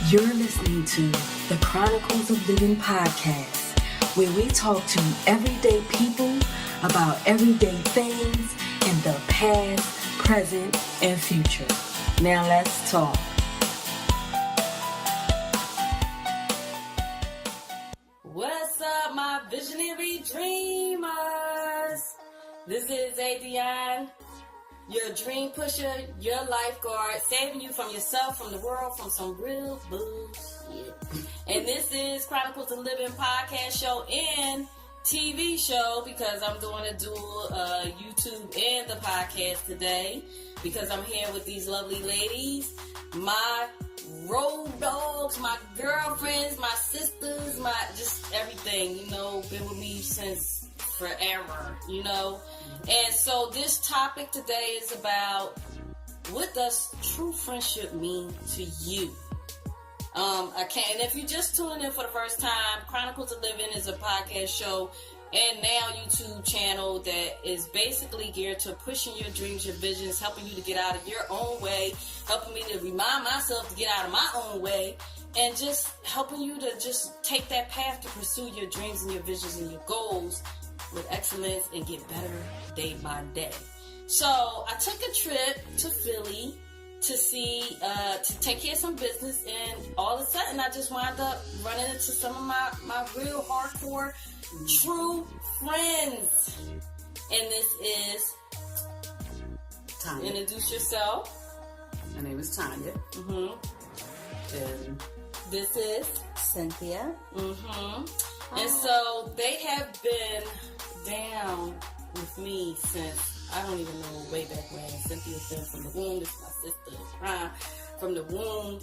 You're listening to the Chronicles of Livin podcast, where we talk to everyday people about everyday things in the past, present, and future. Now let's talk. What's up, my visionary dreamers? This is ADionne, your dream pusher, your lifeguard, saving you from yourself, from the world, from some real bullshit. And this is Chronicles of Livin podcast show and TV show, because I'm doing a dual YouTube and the podcast today, because I'm here with these lovely ladies, my road dogs, my girlfriends, my sisters, my just everything, been with me since forever, And so this topic today is about, what does true friendship mean to you? And if you're just tuning in for the first time, Chronicles of Livin is a podcast show and now YouTube channel that is basically geared to pushing your dreams, your visions, helping you to get out of your own way, helping me to remind myself to get out of my own way, and just helping you to just take that path to pursue your dreams and your visions and your goals with excellence and get better day by day. So I took a trip to Philly to take care of some business, and all of a sudden I just wound up running into some of my real hardcore true friends. And this is Tonya. Introduce yourself. My name is Tonya. And this is Cynthia. And so they have been down with me since, I don't even know, way back when. Cynthia's been from the womb. This is my sister, Prime, from the womb.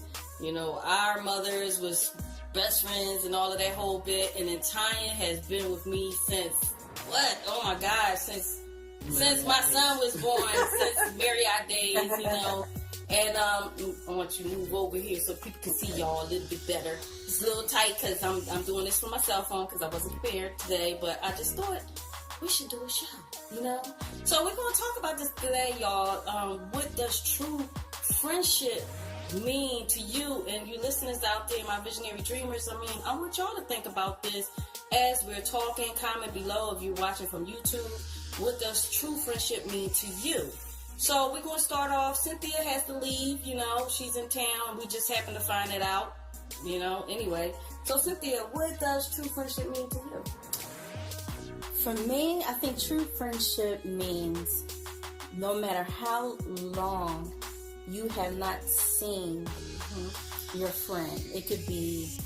Our mothers was best friends and all of that whole bit. And then Tanya has been with me since, oh my God, since my son was born, since Marriott days, And I want you to move over here so people can see y'all a little bit better. It's a little tight because I'm doing this from my cell phone because I wasn't prepared today, but I just thought we should do a show, So we're going to talk about this today, y'all. What does true friendship mean to you and you listeners out there, my visionary dreamers? I want y'all to think about this as we're talking. Comment below if you're watching from YouTube. What does true friendship mean to you? So we're going to start off. Cynthia has to leave, she's in town. We just happened to find it out, anyway. So Cynthia, what does true friendship mean to you? For me, I think true friendship means no matter how long you have not seen your friend. It could be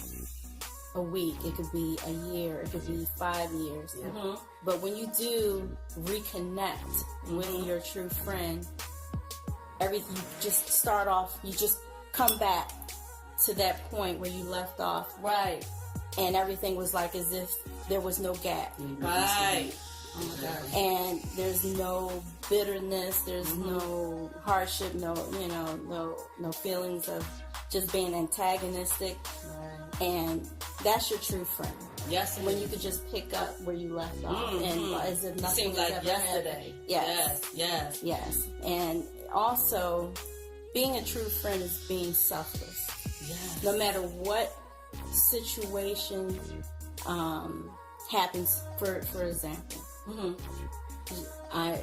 a week, it could be a year, it could be 5 years. But when you do reconnect with your true friend, everything, you just start off, you just come back to that point where you left off. Right. And everything was like as if there was no gap. Right. Oh my God. And there's no bitterness, there's no hardship, no feelings of just being antagonistic. Right. And that's your true friend. Yes. When you could just pick up where you left off, and as if nothing seems was like ever yesterday. Happened. Yes. And also, being a true friend is being selfless. Yes. No matter what situation happens. For example, I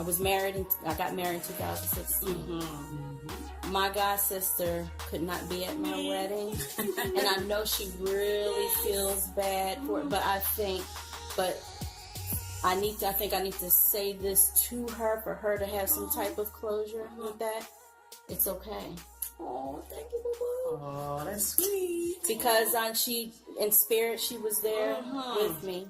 was married. I got married in 2016. My god sister could not be at my wedding, and I know she really feels bad for it. But I think I need to say this to her for her to have some type of closure with that. It's okay. Oh, thank you, boo-boo. oh, that's sweet. Because in spirit, she was there with me,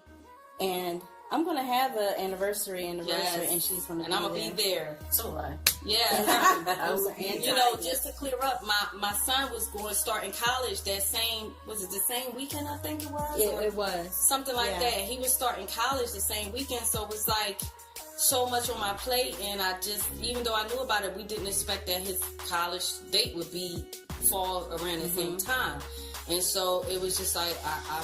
and I'm gonna have an anniversary, Yes. and she's gonna. And I'm gonna be there. So I. Yeah. And just to clear up, my son was going to start in college that same weekend, I think it was? It was. Something like that. He was starting college the same weekend, so it was like so much on my plate, and I just, even though I knew about it, we didn't expect that his college date would fall around the same time. And so it was just like, I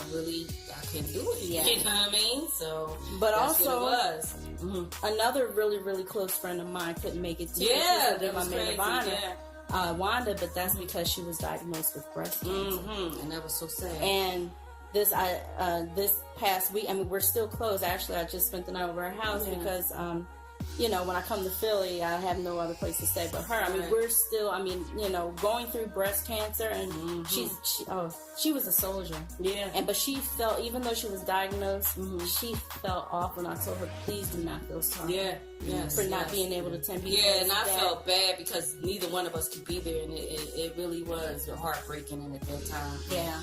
couldn't do it. Yeah. You know what I mean? So, but that's also, what it was. Another really, really close friend of mine couldn't make it too. Yeah, that was my maid crazy. of honor. Yeah. Wanda, but that's because she was diagnosed with breast cancer. And that was so sad. And this past week, I mean, we're still closed. Actually, I just spent the night over her house because, you know, when I come to Philly, I have no other place to stay but her. I mean, we're still, I mean, you know, going through breast cancer, and she was a soldier. Yeah. But she felt, even though she was diagnosed, she felt awful, and I told her, please do not feel sorry. For not being able to attend. Yeah, and I felt bad because neither one of us could be there, and it really was heartbreaking at that time. Yeah.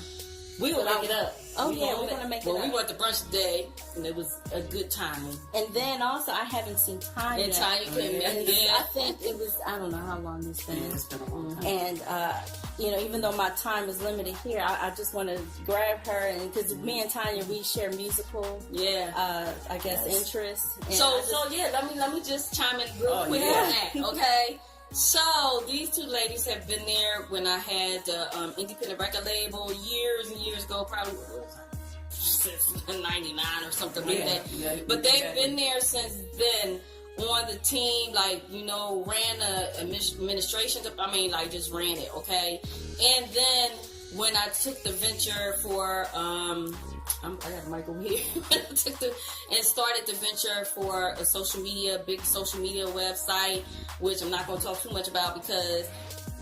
We will make it up. Oh, we're going to make it up. Well, we went to brunch today, and it was a good time. And then also, I haven't seen Tonya. And Tonya came in. I think it was, I don't know how long it's been. It's been a long time. And, you know, even though my time is limited here, I just want to grab her, and because me and Tonya, we share musical, I guess, interests. And let me just chime in real quick on that, okay? So, these two ladies have been there when I had the independent record label years and years ago, probably since 99 or something like that. Yeah, but they've been there since then on the team, like, you know, ran the administration, just ran it, okay? And then when I took the venture for, I got the mic over here. and started the venture for a big social media website, which I'm not going to talk too much about because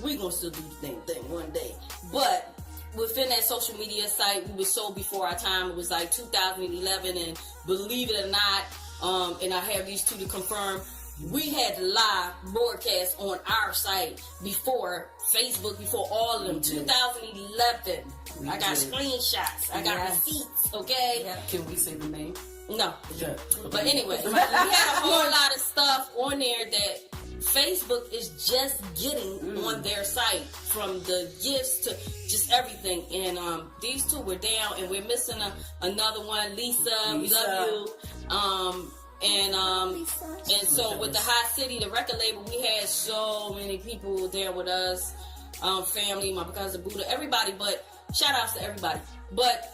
we're going to still do the thing one day. But within that social media site, we were so before our time. It was like 2011, and believe it or not, and I have these two to confirm, we had live broadcast on our site before Facebook, before all of them. 2011. I got screenshots. I got receipts. Okay. Yeah. Can we say the name? No. Yeah. But anyway, we had a whole lot of stuff on there that Facebook is just getting on their site, from the gifts to just everything. And these two were down, and we're missing another one. Lisa, we love you. And so with the High City, the record label, we had so many people there with us, family, my cousin Buddha, everybody, but shout outs to everybody. But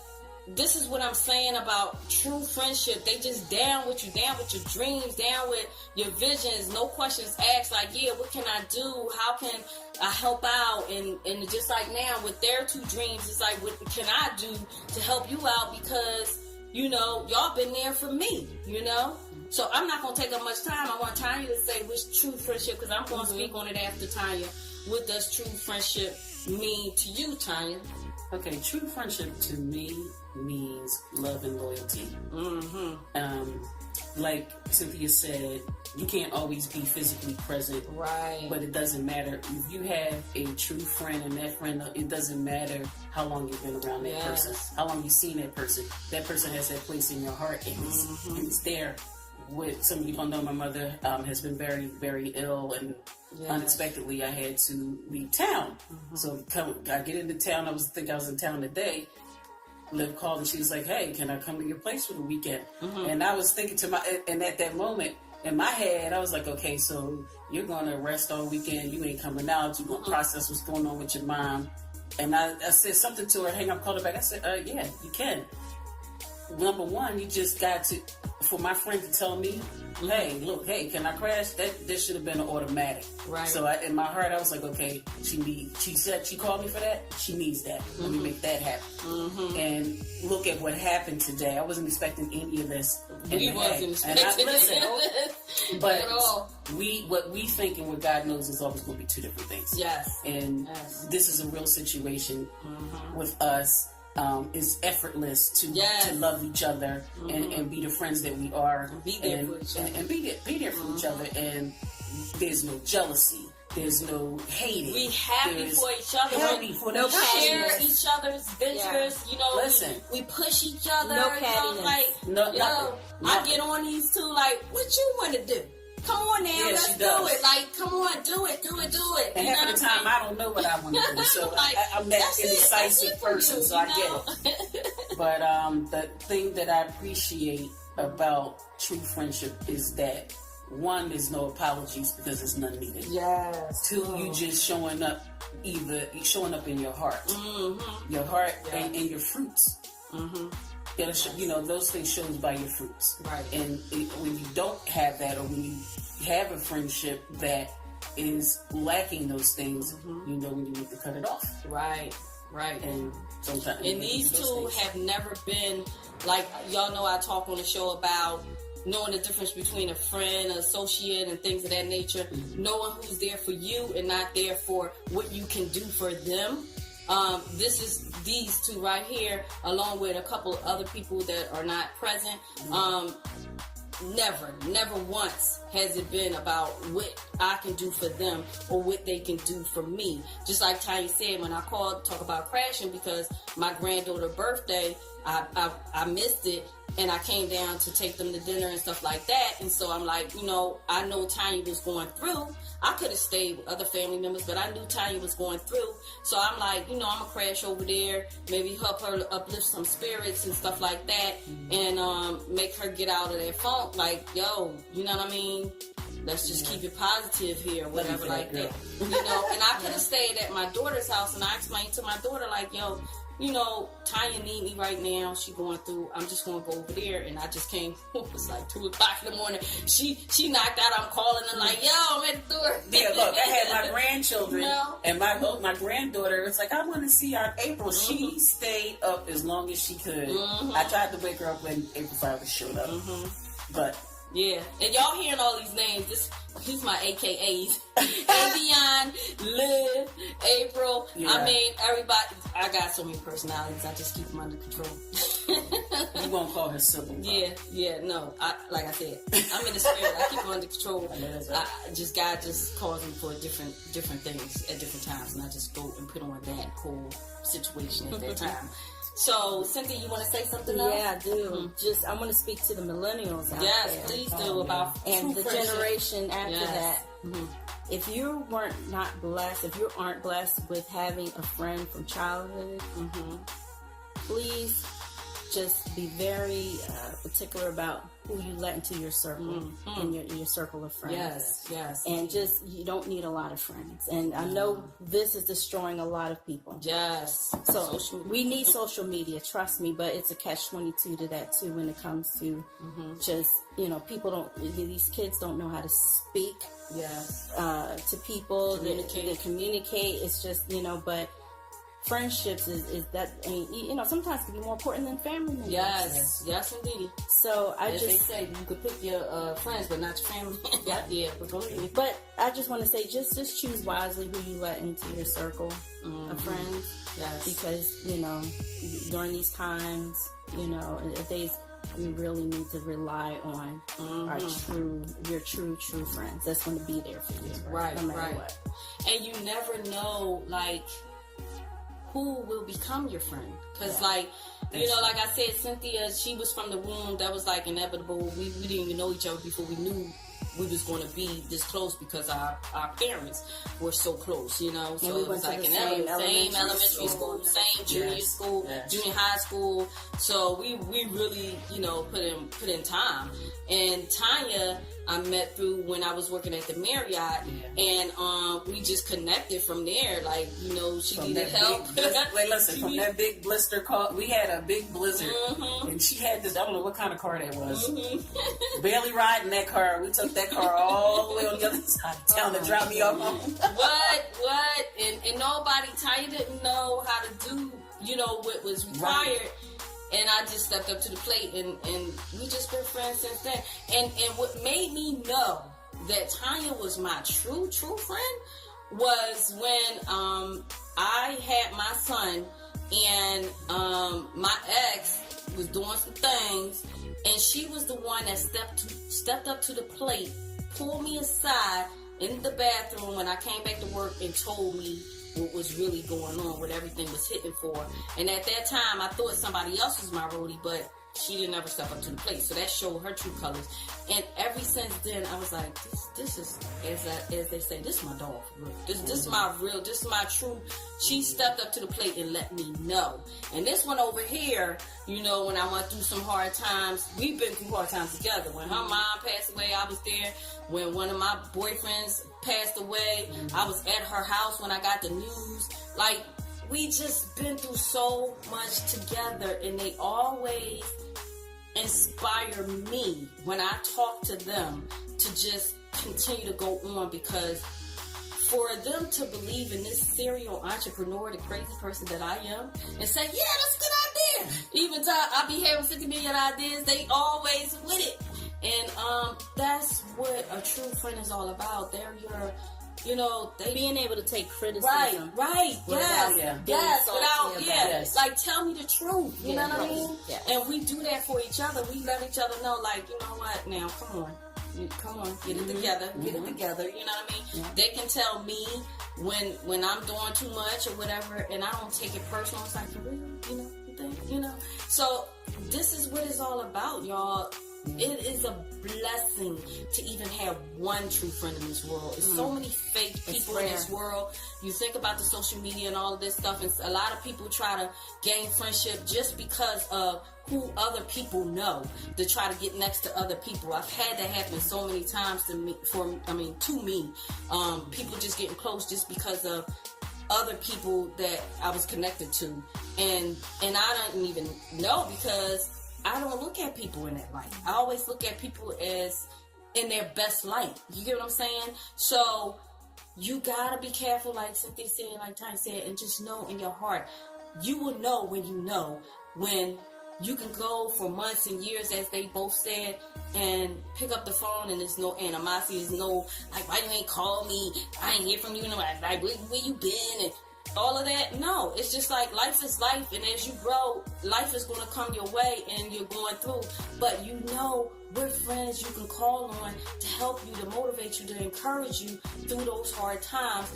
this is what I'm saying about true friendship. They just down with you, down with your dreams, down with your visions, no questions asked, like, yeah, what can I do? How can I help out? And just like now with their two dreams, it's like, what can I do to help you out? Because, you know, y'all been there for me, you know? So I'm not going to take up much time. I want Tonya to say what's true friendship, because I'm going to speak on it after Tonya. What does true friendship mean to you, Tonya? Okay, true friendship to me means love and loyalty. Like Cynthia said, you can't always be physically present. Right. But it doesn't matter. If you have a true friend, and that friend, it doesn't matter how long you've been around that person, how long you've seen that person. That person has that place in your heart, and it's there. With some of you don't know, my mother has been very, very ill, and unexpectedly I had to leave town. So I get into town. I was in town today. Liv called and she was like, "Hey, can I come to your place for the weekend?" And I was thinking and at that moment in my head, I was like, "Okay, so you're going to rest all weekend. You ain't coming out. You're going to process what's going on with your mom." And I said something to her. Hang up, called her back. I said, "Yeah, you can." Number one, you just got to, for my friend to tell me, hey, can I crash? That should have been an automatic. Right. So in my heart, I was like, okay, she said she called me for that. She needs that. Let me make that happen. And look at what happened today. I wasn't expecting any of this. We wasn't expecting it. But what we think and what God knows is always going to be two different things. Yes. And this is a real situation with us. It's effortless to love each other and be the friends that we are, and be there for each other, and be there for each other. And there's no jealousy, there's no hating. We happy for each other. No share each other's ventures. You know, listen, we push each other. No cattiness. I get on these two like, what you want to do? Come on now, let's do it. Like, come on, do it. And half of the time, I don't know what I want to do. So like, I'm that indecisive person, so I get it. But the thing that I appreciate about true friendship is that, one, there's no apologies because there's none needed. Yes. Two, you just showing up in your heart. Your heart and your fruits. You know, those things shows by your fruits. Right. And when you don't have that, or when you have a friendship that is lacking those things, you know when you need to cut it off. Right. And sometimes, and these two have never been, like, y'all know I talk on the show about knowing the difference between a friend, an associate, and things of that nature. Knowing who's there for you and not there for what you can do for them. This is these two right here, along with a couple of other people that are not present. Never once has it been about what I can do for them or what they can do for me. Just like Tonya said, when I called to talk about crashing because my granddaughter's birthday, I missed it, and I came down to take them to dinner and stuff like that. And so I'm like, I know Tonya was going through. I could have stayed with other family members, but I knew Tonya was going through. So I'm like, I'm going to crash over there, maybe help her uplift some spirits and stuff like that, and make her get out of that funk. Like, yo, you know what I mean? Let's just keep it positive here, whatever like that. And I could have stayed at my daughter's house, and I explained to my daughter, like, yo, Tonya need me right now. She going through. I'm just going to go over there. And I just came. It was like 2 o'clock in the morning. She knocked out. I'm calling her like, yo, I'm at the door. Yeah, look, I had my grandchildren and my granddaughter. It's like, I want to see Aunt April. She stayed up as long as she could. I tried to wake her up when April 5 showed up, but. Yeah, and y'all hearing all these names. These my AKAs. ADionne, Liv, April. Yeah. I mean, everybody. I got so many personalities. I just keep them under control. You won't call her sibling. Yeah, no. Like I said, I'm in the spirit. I keep them under control. God just calls me for different things at different times, and I just go and put on that whole situation at that time. So, Cynthia, you want to say something else? Yeah, I do. I want to speak to the millennials out there. Yes, please do. And the generation after that. If you aren't blessed with having a friend from childhood, please just be very particular about who you let into your circle, in your circle of friends. Yes. And you don't need a lot of friends. And I know this is destroying a lot of people. Yes. So we need social media, trust me, but it's a catch-22 to that too when it comes to just, these kids don't know how to speak to people. They communicate. It's just, but friendships is that, sometimes can be more important than family members. Yes, indeed. So As they say, you could pick your friends, but not your family. But I just want to say, just choose wisely who you let into your circle of friends. Yes. Because during these times, we really need to rely on your true friends. That's going to be there for you, right? No matter what. And you never know, like, who will become your friend. Because, like I said, Cynthia, she was from the womb. That was, like, inevitable. We didn't even know each other before we knew we was going to be this close because our parents were so close, So it was like same elementary school, same junior school, junior high school. So we really, put in time. And Tonya, I met through when I was working at the Marriott, and we just connected from there. Like, she from needed help. From that big blister car, we had a big blizzard, and she had this, I don't know what kind of car that was. Barely riding that car. We took that car all the way on the other side of town to drop me off home. What? And nobody, Tonya didn't know how to do, what was required. Right. And I just stepped up to the plate, and we just been friends since then. And what made me know that Tonya was my true friend was when I had my son, and my ex was doing some things, and she was the one that stepped up to the plate, pulled me aside in the bathroom when I came back to work, and told me what was really going on, what everything was hitting for. And at that time, I thought somebody else was my roadie, but she didn't ever step up to the plate. So that showed her true colors. And ever since then, I was like, this is, as they say, this is my dog. This is my real, this is my true. She stepped up to the plate and let me know. And this one over here, when I went through some hard times, we've been through hard times together. When her mom passed away, I was there. When one of my boyfriends passed away, I was at her house when I got the news. Like, we just been through so much together, and they always inspire me when I talk to them to just continue to go on, because for them to believe in this serial entrepreneur, the crazy person that I am, and say, yeah, that's a good idea. Even though I be having 50 million ideas, they always with it. And that's what a true friend is all about. They're your, they being able to take criticism. Right, yes, like tell me the truth, you know what I mean? Yes. And we do that for each other. We let each other know, like, you know what, now, come on, get it together, you know what I mean? Yeah. They can tell me when I'm doing too much or whatever, and I don't take it personal. It's like, for real, you think. So this is what it's all about, y'all. It is a blessing to even have one true friend in this world. There's so many fake people in this world. You think about the social media and all of this stuff, and a lot of people try to gain friendship just because of who other people know, to try to get next to other people. I've had that happen so many times to me. People just getting close just because of other people that I was connected to, and I didn't even know, because I don't look at people in that light. I always look at people as in their best light. You get what I'm saying? So you gotta be careful, like Cynthia said, like Tonya said, and just know in your heart. You will know when you can go for months and years, as they both said, and pick up the phone and there's no animosity, there's no, like, why you ain't call me? I ain't hear from you, like where you been? And all of that. No, it's just like life is life, and as you grow, life is going to come your way and you're going through, but we're friends you can call on to help you, to motivate you, to encourage you through those hard times.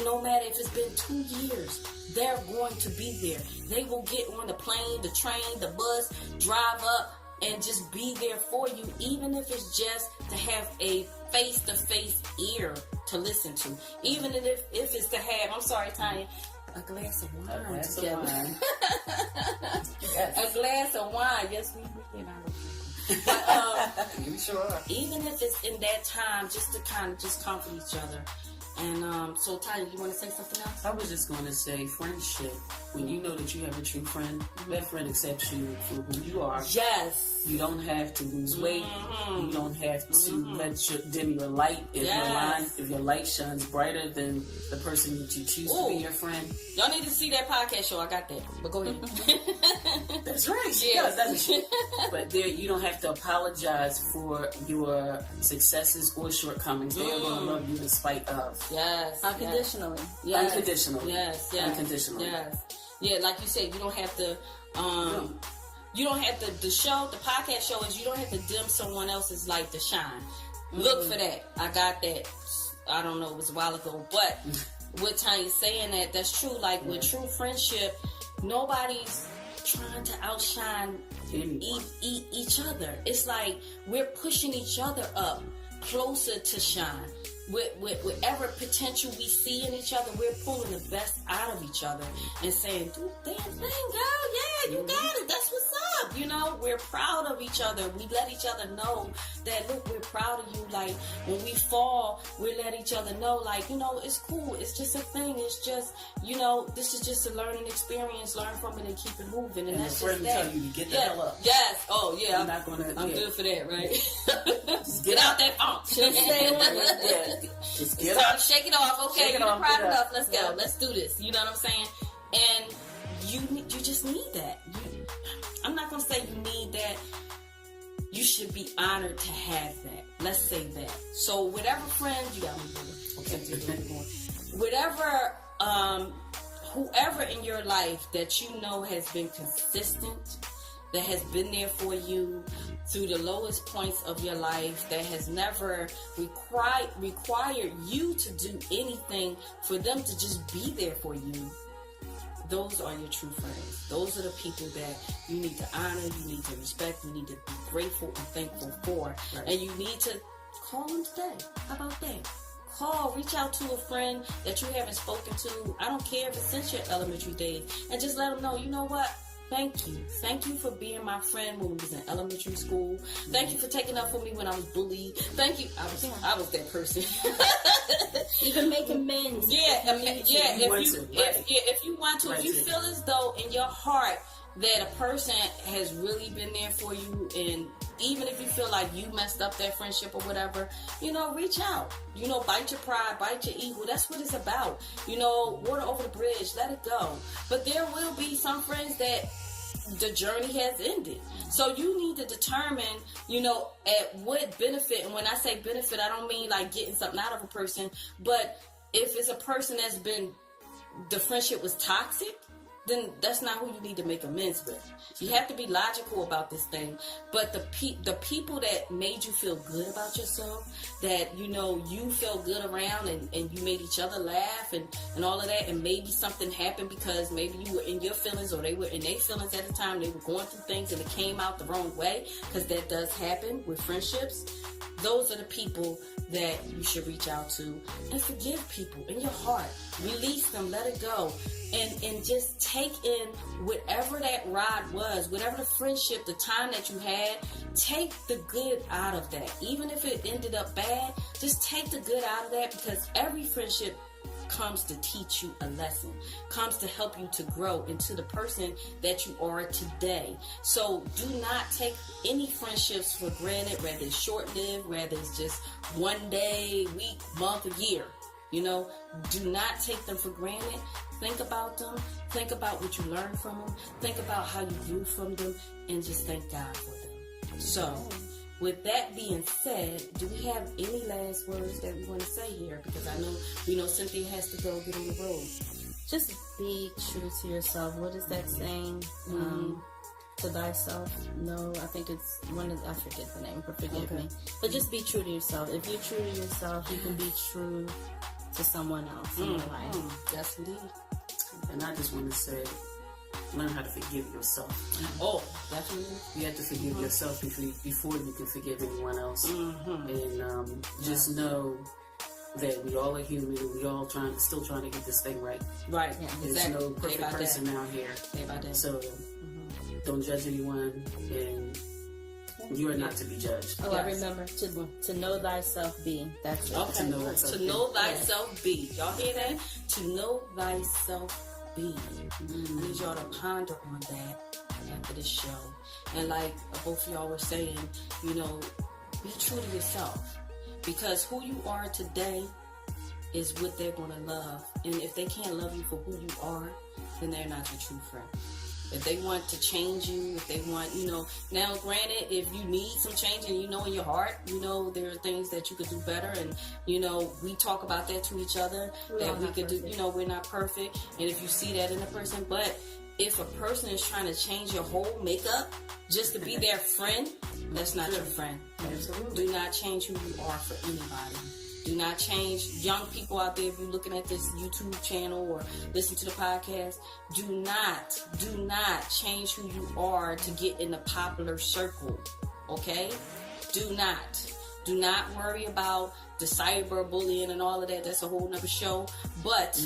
No matter if it's been 2 years, they're going to be there. They will get on the plane, the train, the bus, drive up, and just be there for you, even if it's just to have a face-to-face ear to listen to. Even if it's to have, I'm sorry, Tonya, a glass of wine. A glass of wine. Yes. A glass of wine. Yes, we can. But you sure are. Even if it's in that time, just to kind of just comfort each other. And so, Tonya, you want to say something else? I was just going to say, friendship. When you know that you have a true friend, that friend accepts you for who you are. Yes. You don't have to lose weight. You don't have to dim your light. If your light shines brighter than the person that you choose to be your friend. Y'all need to see that podcast show. I got that. But go ahead. That's right. She does. But you don't have to apologize for your successes or shortcomings. They are going to love you in spite of. Yes. Unconditionally. Yes. Unconditionally. Yes. Unconditionally. Yes. Yeah, like you said, you don't have to. You don't have to. The podcast show is you don't have to dim someone else's light to shine. Look for that. I got that. I don't know. It was a while ago, but with Tonya saying that's true. Like with true friendship, nobody's trying to outshine each other. It's like we're pushing each other up closer to shine. With whatever potential we see in each other, we're pulling the best out of each other and saying, "Do damn thing, girl. Yeah, you got it. That's what's up." We're proud of each other. We let each other know that, look, we're proud of you. Like when we fall, we let each other know, like, it's cool. It's just a thing. It's just, this is just a learning experience. Learn from it and keep it moving. And that's just that. Tell you to get the hell up. Yes. Oh yeah. I'm good for that, right? Just get out that funk. Just get up. Shake it off. Okay, you're proud enough. Let's go. Let's do this. You know what I'm saying? And you just need that. I'm not gonna say you need that. You should be honored to have that. Let's say that. So whatever friend you got, whatever, whoever in your life that has been consistent, that has been there for you through the lowest points of your life, that has never required you to do anything, for them to just be there for you. Those are your true friends. Those are the people that you need to honor, you need to respect, you need to be grateful and thankful for. Right. And you need to call them today. How about that? Reach out to a friend that you haven't spoken to. I don't care if it's since your elementary days. And just let them know, you know what? Thank you. Thank you for being my friend when we was in elementary school. Thank you for taking up for me when I was bullied. Thank you. I was that person. Even make amends. Yeah, if you want to, if you feel as though in your heart that a person has really been there for you and even if you feel like you messed up that friendship or whatever, reach out. Bite your pride, bite your ego. That's what it's about. Water over the bridge, let it go. But there will be some friends that the journey has ended. So you need to determine, at what benefit. And when I say benefit, I don't mean like getting something out of a person. But if it's a person that's been, the friendship was toxic, then that's not who you need to make amends with. You have to be logical about this thing. But the people that made you feel good about yourself, that, you felt good around and you made each other laugh and all of that, and maybe something happened because maybe you were in your feelings or they were in their feelings at the time, they were going through things and it came out the wrong way, because that does happen with friendships. Those are the people that you should reach out to and forgive people in your heart. Release them, let it go, and just take in whatever that ride was, whatever the friendship, the time that you had. Take the good out of that. Even if it ended up bad, just take the good out of that, because every friendship comes to teach you a lesson, comes to help you to grow into the person that you are today. So do not take any friendships for granted, whether it's short-lived, whether it's just one day, week, month, or year. Do not take them for granted. Think about them. Think about what you learned from them. Think about how you grew from them, and just thank God for them. So, with that being said, do we have any last words that we want to say here? Because we know Cynthia has to go get on the road. Just be true to yourself. What is that saying? To thyself? No, I think it's I forget the name, but forgive me. But just be true to yourself. If you're true to yourself, you can be true to someone else in your life. Yes, indeed. And I just want to say, learn how to forgive yourself. Oh, definitely. You have to forgive yourself before you can forgive anyone else. And just know that we all are human and we all still trying to get this thing right. Right. Yeah, there's no perfect person out here. Day by day. So don't judge anyone, and you are not to be judged. Oh, yes. I remember to know thyself be. That's it. Okay. To know thyself be. Y'all hear that? To know thyself be. I need y'all to ponder on that after this show. And like both of y'all were saying, be true to yourself. Because who you are today is what they're going to love. And if they can't love you for who you are, then they're not your true friend. If they want to change you, if they want, now granted, if you need some change and in your heart, there are things that you could do better. And, we talk about that to each other, that we could do, we're not perfect. And if you see that in a person, but if a person is trying to change your whole makeup just to be their friend, that's not your friend. Absolutely. Do not change who you are for anybody. Do not change. Young people out there, if you're looking at this YouTube channel or listen to the podcast, do not change who you are to get in the popular circle. Okay? Do not worry about the cyberbullying and all of that. That's a whole nother show. But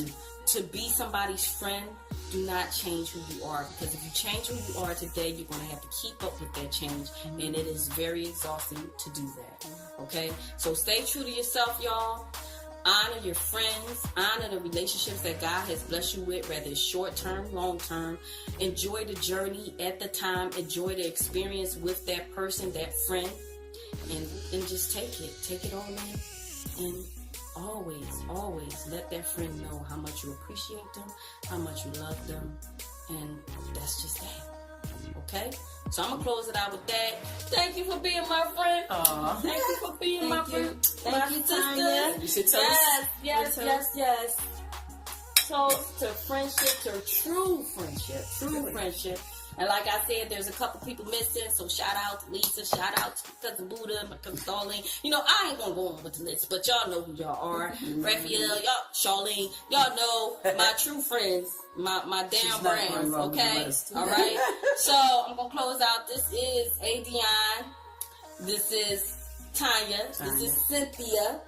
to be somebody's friend, do not change who you are, because if you change who you are today, you're going to have to keep up with that change, and it is very exhausting to do that. Okay? So stay true to yourself, y'all. Honor your friends. Honor the relationships that God has blessed you with, whether it's short-term, long-term. Enjoy the journey at the time. Enjoy the experience with that person, that friend, and just take it all in, and always let that friend know how much you appreciate them, how much you love them, and that's just that. Okay? So I'm going to close it out with that. Thank you for being my friend. Aww. Thank you for being my friend. Thank you, Tonya. You should toast. Yes. Toast to friendship, to true friendship. And like I said, there's a couple people missing, so shout out to Lisa, shout out to Cousin Buddha, my cousin Darlene. I ain't gonna go on with the list, but y'all know who y'all are. Raphael, Charlene, y'all know my true friends, my damn brands, okay? Alright? So I'm gonna close out. This is ADionne. This is Tonya. This is Cynthia.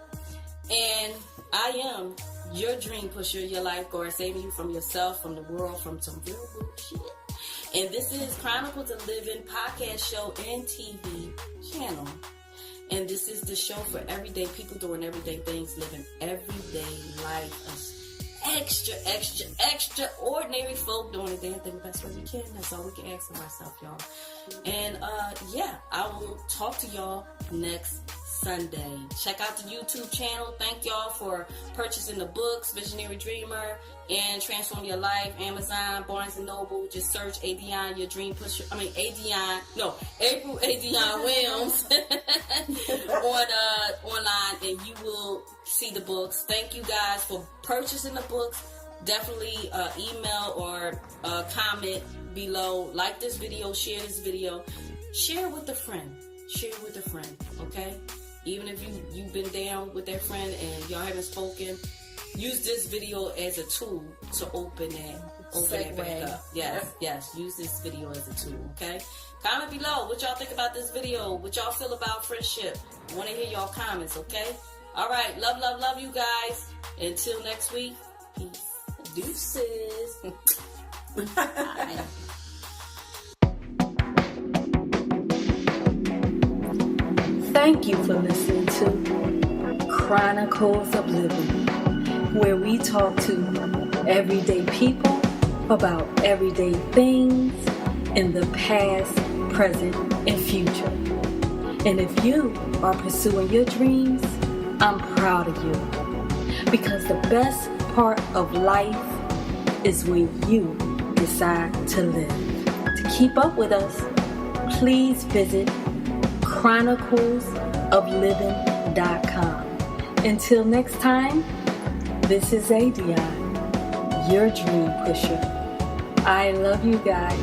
And I am your dream pusher, your lifeguard, saving you from yourself, from the world, from some real bullshit. And this is Chronicles of Livin podcast show and TV channel. And this is the show for everyday people doing everyday things, living everyday life. extraordinary folk doing the damn thing the best way we can. That's all we can ask of ourselves, y'all. And I will talk to y'all next Sunday. Check out the YouTube channel. Thank y'all for purchasing the books, Visionary Dreamer and Transform Your Life. Amazon, Barnes & Noble. Just search ADionne, your dream pusher. April ADionne Williams online, and you will see the books. Thank you guys for purchasing the books. Definitely email or comment below. Like this video, share this video. Share it with a friend. Share it with a friend, okay? Even if you've been down with that friend and y'all haven't spoken, use this video as a tool to open that back up. Yes, use this video as a tool, okay? Comment below what y'all think about this video, what y'all feel about friendship. I want to hear y'all comments, okay? All right, love you guys. Until next week, peace. Deuces. Bye. Thank you for listening to Chronicles of Livin, where we talk to everyday people about everyday things in the past, present, and future. And if you are pursuing your dreams, I'm proud of you. Because the best part of life is when you decide to live. To keep up with us, please visit chroniclesoflivin.com. Until next time, this is ADionne, your dream pusher. I love you guys.